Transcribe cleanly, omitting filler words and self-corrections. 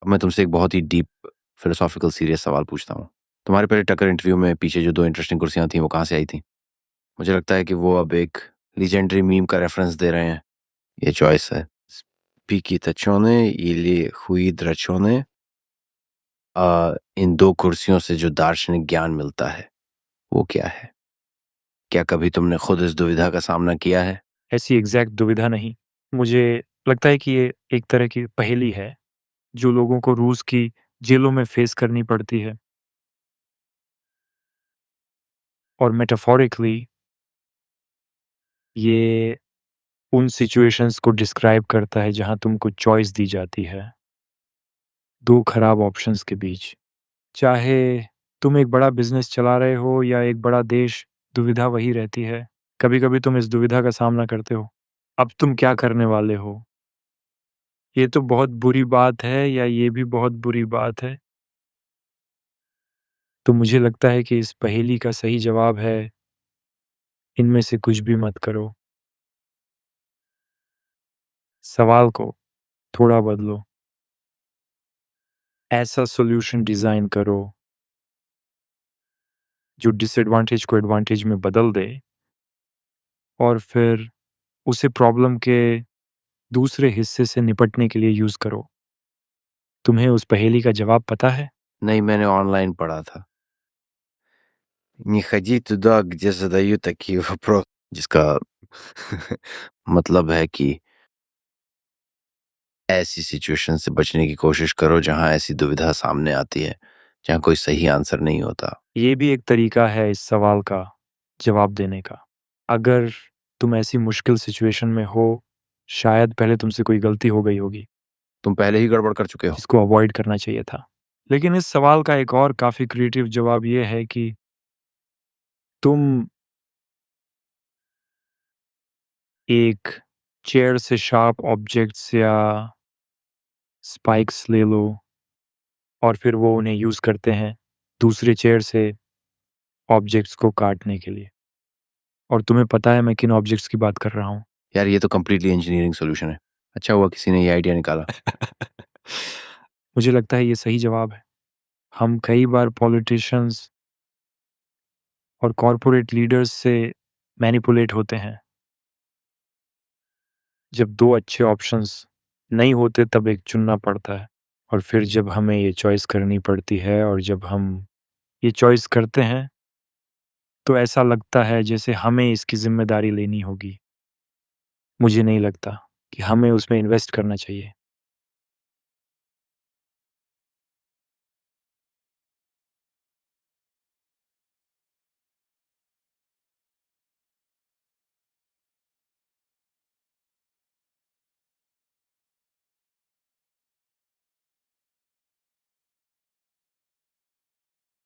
अब मैं तुमसे एक बहुत ही डीप फिलोसॉफिकल सीरियस सवाल पूछता हूँ। तुम्हारे पहले टक्कर इंटरव्यू में पीछे जो 2 इंटरेस्टिंग कुर्सियाँ थीं वो कहाँ से आई थीं? मुझे लगता है कि वो अब एक लीजेंडरी मीम का रेफरेंस दे रहे हैं। ये चॉइस है स्पीकिताचोने ili हुईद्राचोने। इन 2 कुर्सियों से जो दार्शनिक ज्ञान मिलता है वो क्या है? क्या कभी तुमने खुद इस दुविधा का सामना किया है? ऐसी एग्जैक्ट दुविधा नहीं। मुझे लगता है कि ये एक तरह की पहेली है जो लोगों को रूस की जेलों में फेस करनी पड़ती है। और मेटाफोरिकली ये उन सिचुएशंस को डिस्क्राइब करता है जहाँ तुमको चॉइस दी जाती है 2 खराब ऑप्शंस के बीच। चाहे तुम एक बड़ा बिजनेस चला रहे हो या एक बड़ा देश, दुविधा वही रहती है। कभी-कभी तुम इस दुविधा का सामना करते हो। अब तुम क्या करने वाले हो? ये तो बहुत बुरी बात है या ये भी बहुत बुरी बात है? तो मुझे लगता है कि इस पहेली का सही जवाब है, इनमें से कुछ भी मत करो। सवाल को थोड़ा बदलो। ऐसा सॉल्यूशन डिज़ाइन करो जो डिसएडवांटेज को एडवांटेज में बदल दे और फिर उसे प्रॉब्लम के दूसरे हिस्से से निपटने के लिए यूज़ करो। तुम्हें उस पहेली का जवाब पता है? नहीं, मैंने ऑनलाइन पढ़ा था। Не ходи туда, где задают такие вопросы, जिसका मतलब है कि ऐसी सिचुएशन से बचने की कोशिश करो जहाँ ऐसी दुविधा सामने आती है, जहाँ कोई सही आंसर नहीं होता। ये भी एक तरीका है इस सवाल का जवाब देने का। अगर तुम ऐसी मुश्किल सिचुएशन में हो, शायद पहले तुमसे कोई गलती हो गई होगी, तुम पहले ही गड़बड़ कर चुके हो। जिसको अवॉइड करना चाहिए था। लेकिन इस सवाल का एक और काफ़ी क्रिएटिव जवाब ये है कि तुम एक चेयर से शार्प ऑब्जेक्ट्स या स्पाइक्स ले लो और फिर वो उन्हें यूज़ करते हैं दूसरे चेयर से ऑब्जेक्ट्स को काटने के लिए। और तुम्हें पता है मैं किन ऑब्जेक्ट्स की बात कर रहा हूँ? यार ये तो कंप्लीटली इंजीनियरिंग सॉल्यूशन है। अच्छा हुआ किसी ने ये आइडिया निकाला। मुझे लगता है ये सही जवाब है। हम कई बार पॉलिटिशियंस और कॉर्पोरेट लीडर्स से मैनिपुलेट होते हैं। जब 2 अच्छे ऑप्शंस नहीं होते तब एक चुनना पड़ता है और फिर जब हमें ये चॉइस करनी पड़ती है और जब हम ये चॉइस करते हैं, तो ऐसा लगता है जैसे हमें इसकी ज़िम्मेदारी लेनी होगी। मुझे नहीं लगता कि हमें उसमें इन्वेस्ट करना चाहिए।